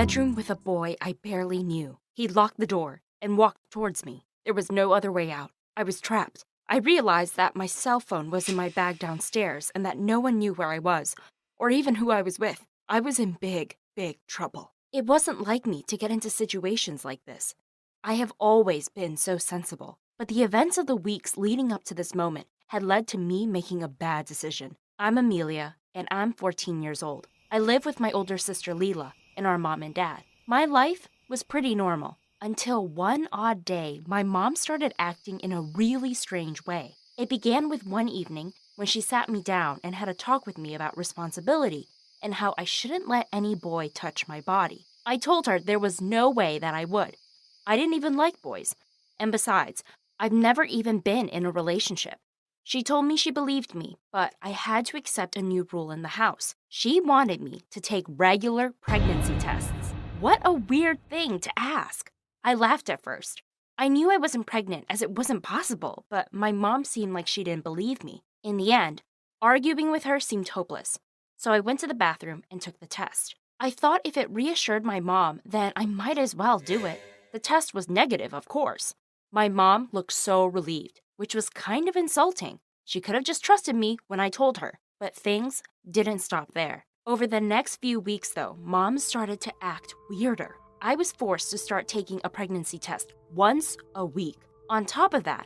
bedroom with a boy I barely knew. He locked the door and walked towards me. There was no other way out. I was trapped. I realized that my cell phone was in my bag downstairs and that no one knew where I was, or even who I was with. I was in big, big trouble. It wasn't like me to get into situations like this. I have always been so sensible, but the events of the weeks leading up to this moment had led to me making a bad decision. I'm Amelia, and I'm 14 years old. I live with my older sister Leela and our mom and dad. My life was pretty normal until one odd day my mom started acting in a really strange way. It began with one evening when she sat me down and had a talk with me about responsibility and how I shouldn't let any boy touch my body. I told her there was no way that I would. I didn't even like boys. And besides, I've never even been in a relationship. She told me she believed me, but I had to accept a new rule in the house. She wanted me to take regular pregnancy tests. What a weird thing to ask. I laughed at first. I knew I wasn't pregnant as it wasn't possible, but my mom seemed like she didn't believe me. In the end, arguing with her seemed hopeless, so I went to the bathroom and took the test. I thought if it reassured my mom, then I might as well do it. The test was negative, of course. My mom looked so relieved, which was kind of insulting. She could have just trusted me when I told her, but things didn't stop there. Over the next few weeks, though, Mom started to act weirder. I was forced to start taking a pregnancy test once a week. On top of that,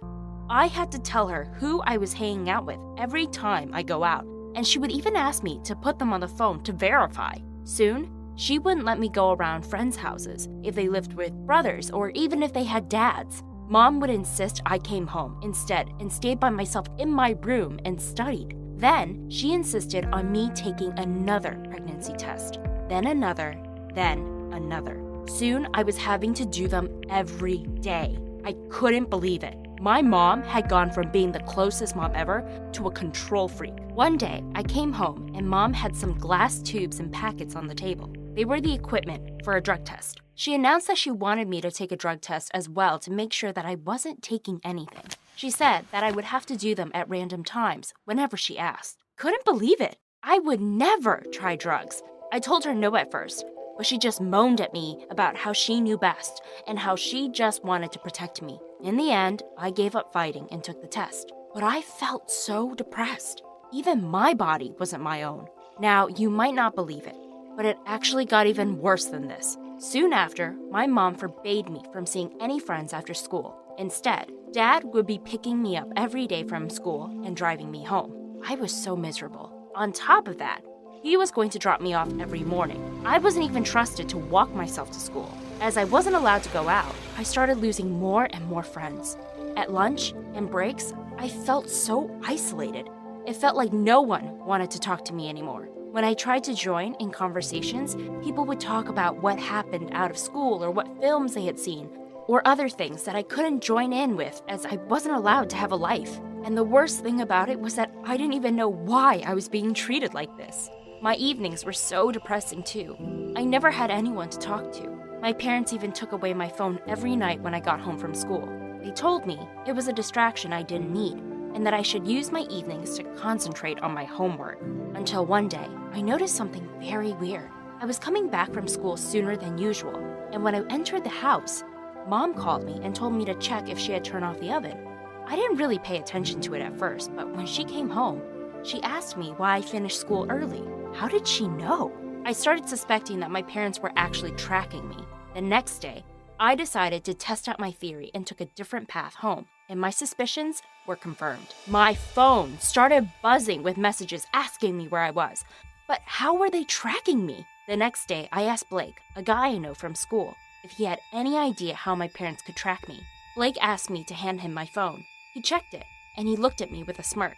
I had to tell her who I was hanging out with every time I go out, and she would even ask me to put them on the phone to verify. Soon, she wouldn't let me go around friends' houses if they lived with brothers or even if they had dads. Mom would insist I came home instead and stayed by myself in my room and studied. Then, she insisted on me taking another pregnancy test, then another, then another. Soon, I was having to do them every day. I couldn't believe it. My mom had gone from being the closest mom ever to a control freak. One day, I came home and Mom had some glass tubes and packets on the table. They were the equipment for a drug test. She announced that she wanted me to take a drug test as well to make sure that I wasn't taking anything. She said that I would have to do them at random times, whenever she asked. Couldn't believe it. I would never try drugs. I told her no at first, but she just moaned at me about how she knew best and how she just wanted to protect me. In the end, I gave up fighting and took the test. But I felt so depressed. Even my body wasn't my own. Now, you might not believe it, but it actually got even worse than this. Soon after, my mom forbade me from seeing any friends after school. Instead, Dad would be picking me up every day from school and driving me home. I was so miserable. On top of that, he was going to drop me off every morning. I wasn't even trusted to walk myself to school. As I wasn't allowed to go out, I started losing more and more friends. At lunch and breaks, I felt so isolated. It felt like no one wanted to talk to me anymore. When I tried to join in conversations, people would talk about what happened out of school or what films they had seen, or other things that I couldn't join in with as I wasn't allowed to have a life. And the worst thing about it was that I didn't even know why I was being treated like this. My evenings were so depressing too. I never had anyone to talk to. My parents even took away my phone every night when I got home from school. They told me it was a distraction I didn't need, and that I should use my evenings to concentrate on my homework. Until one day, I noticed something very weird. I was coming back from school sooner than usual, and when I entered the house, Mom called me and told me to check if she had turned off the oven. I didn't really pay attention to it at first, but when she came home, she asked me why I finished school early. How did she know? I started suspecting that my parents were actually tracking me. The next day, I decided to test out my theory and took a different path home, and my suspicions were confirmed. My phone started buzzing with messages asking me where I was. But how were they tracking me? The next day, I asked Blake, a guy I know from school, if he had any idea how my parents could track me. Blake asked me to hand him my phone. He checked it, and he looked at me with a smirk.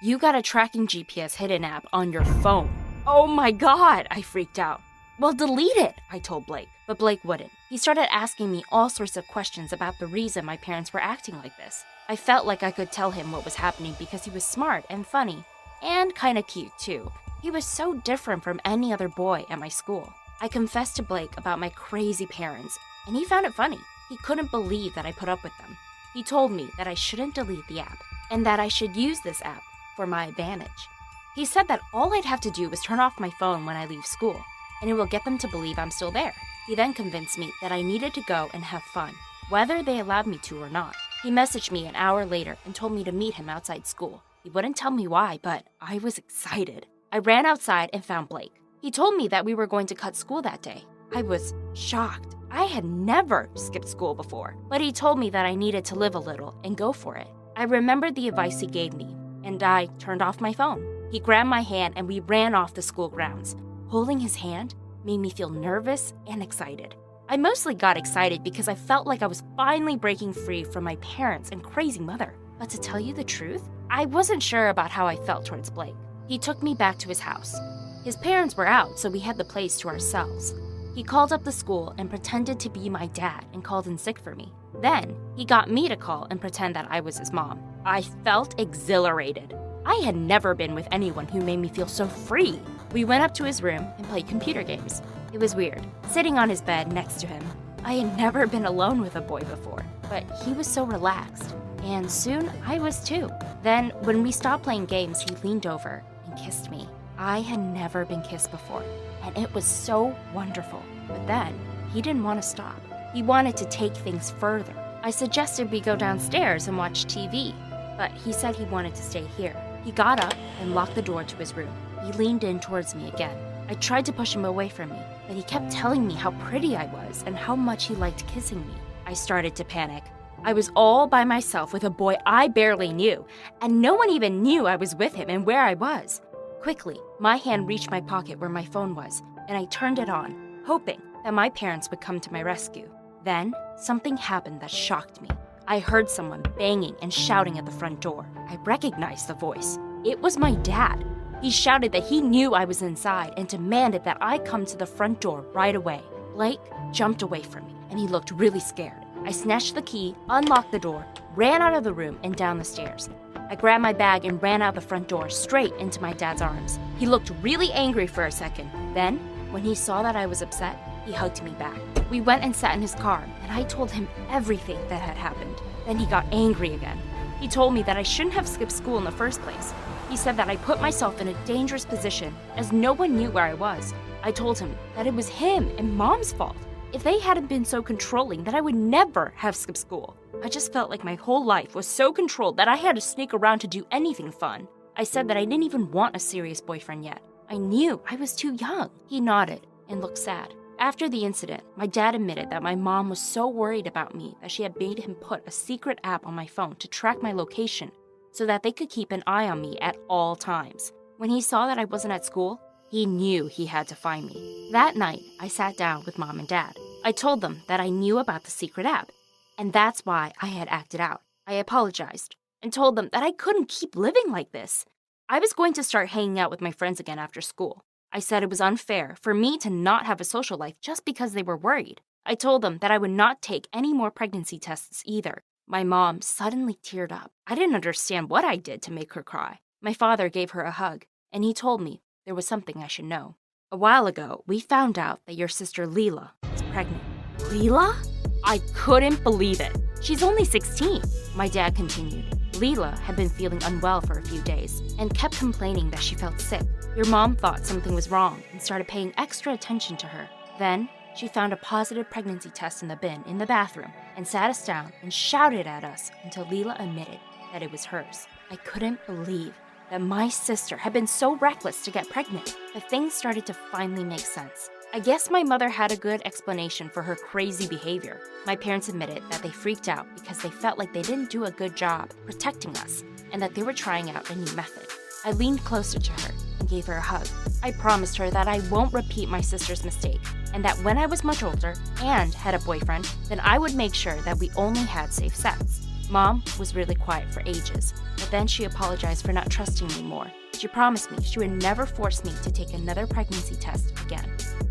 "You got a tracking GPS hidden app on your phone." "Oh my God," I freaked out. "Well, delete it," I told Blake, but Blake wouldn't. He started asking me all sorts of questions about the reason my parents were acting like this. I felt like I could tell him what was happening because he was smart and funny, and kinda cute too. He was so different from any other boy at my school. I confessed to Blake about my crazy parents, and he found it funny. He couldn't believe that I put up with them. He told me that I shouldn't delete the app, and that I should use this app for my advantage. He said that all I'd have to do was turn off my phone when I leave school, and it will get them to believe I'm still there. He then convinced me that I needed to go and have fun, whether they allowed me to or not. He messaged me an hour later and told me to meet him outside school. He wouldn't tell me why, but I was excited. I ran outside and found Blake. He told me that we were going to cut school that day. I was shocked. I had never skipped school before, but he told me that I needed to live a little and go for it. I remembered the advice he gave me, and I turned off my phone. He grabbed my hand and we ran off the school grounds. Holding his hand made me feel nervous and excited. I mostly got excited because I felt like I was finally breaking free from my parents and crazy mother. But to tell you the truth, I wasn't sure about how I felt towards Blake. He took me back to his house. His parents were out, so we had the place to ourselves. He called up the school and pretended to be my dad and called in sick for me. Then, he got me to call and pretend that I was his mom. I felt exhilarated. I had never been with anyone who made me feel so free. We went up to his room and played computer games. It was weird, sitting on his bed next to him. I had never been alone with a boy before, but he was so relaxed. And soon, I was too. Then, when we stopped playing games, he leaned over and kissed me. I had never been kissed before, and it was so wonderful. But then, he didn't want to stop. He wanted to take things further. I suggested we go downstairs and watch TV, but he said he wanted to stay here. He got up and locked the door to his room. He leaned in towards me again. I tried to push him away from me, but he kept telling me how pretty I was and how much he liked kissing me. I started to panic. I was all by myself with a boy I barely knew, and no one even knew I was with him and where I was. Quickly, my hand reached my pocket where my phone was, and I turned it on, hoping that my parents would come to my rescue. Then, something happened that shocked me. I heard someone banging and shouting at the front door. I recognized the voice. It was my dad. He shouted that he knew I was inside and demanded that I come to the front door right away. Blake jumped away from me, and he looked really scared. I snatched the key, unlocked the door, ran out of the room and down the stairs. I grabbed my bag and ran out the front door straight into my dad's arms. He looked really angry for a second. Then, when he saw that I was upset, he hugged me back. We went and sat in his car, and I told him everything that had happened. Then he got angry again. He told me that I shouldn't have skipped school in the first place. He said that I put myself in a dangerous position as no one knew where I was. I told him that it was him and Mom's fault. If they hadn't been so controlling, that I would never have skipped school. I just felt like my whole life was so controlled that I had to sneak around to do anything fun. I said that I didn't even want a serious boyfriend yet. I knew I was too young. He nodded and looked sad. After the incident, my dad admitted that my mom was so worried about me that she had made him put a secret app on my phone to track my location so that they could keep an eye on me at all times. When he saw that I wasn't at school, he knew he had to find me. That night, I sat down with Mom and Dad. I told them that I knew about the secret app, and that's why I had acted out. I apologized and told them that I couldn't keep living like this. I was going to start hanging out with my friends again after school. I said it was unfair for me to not have a social life just because they were worried. I told them that I would not take any more pregnancy tests either. My mom suddenly teared up. I didn't understand what I did to make her cry. My father gave her a hug, and he told me there was something I should know. A while ago, we found out that your sister Leela is pregnant. Leela? I couldn't believe it. She's only 16, my dad continued. Leela had been feeling unwell for a few days and kept complaining that she felt sick. Your mom thought something was wrong and started paying extra attention to her. Then, she found a positive pregnancy test in the bin in the bathroom and sat us down and shouted at us until Leela admitted that it was hers. I couldn't believe that my sister had been so reckless to get pregnant, but things started to finally make sense. I guess my mother had a good explanation for her crazy behavior. My parents admitted that they freaked out because they felt like they didn't do a good job protecting us and that they were trying out a new method. I leaned closer to her and gave her a hug. I promised her that I won't repeat my sister's mistake and that when I was much older and had a boyfriend, then I would make sure that we only had safe sex. Mom was really quiet for ages, but then she apologized for not trusting me more. She promised me she would never force me to take another pregnancy test again.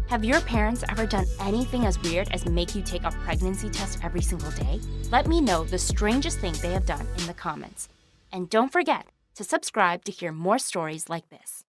Have your parents ever done anything as weird as make you take a pregnancy test every single day? Let me know the strangest thing they have done in the comments. And don't forget to subscribe to hear more stories like this.